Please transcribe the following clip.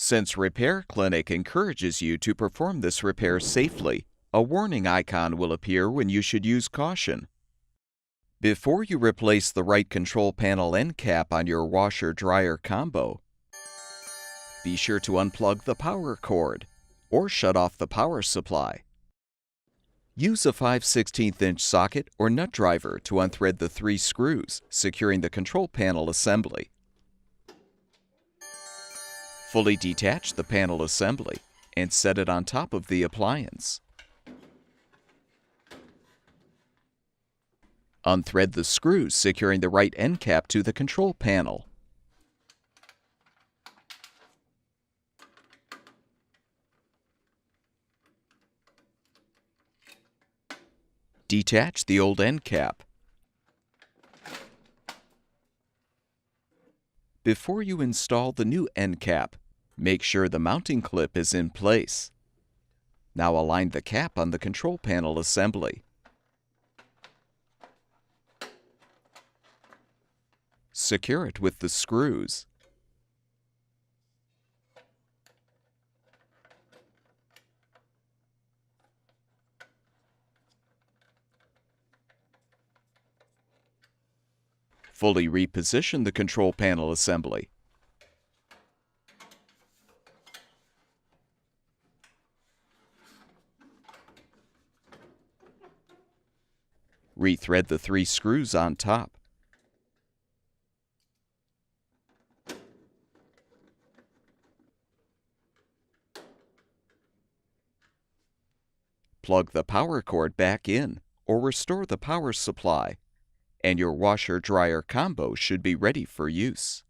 Since Repair Clinic encourages you to perform this repair safely, a warning icon will appear when you should use caution. Before you replace the right control panel end cap on your washer-dryer combo, be sure to unplug the power cord or shut off the power supply. Use a 5/16" socket or nut driver to unthread the 3 screws securing the control panel assembly. Fully detach the panel assembly and set it on top of the appliance. Unthread the screws securing the right end cap to the control panel. Detach the old end cap. Before you install the new end cap, make sure the mounting clip is in place. Now align the cap on the control panel assembly. Secure it with the screws. Fully reposition the control panel assembly. Rethread the 3 screws on top. Plug the power cord back in or restore the power supply, and your washer-dryer combo should be ready for use.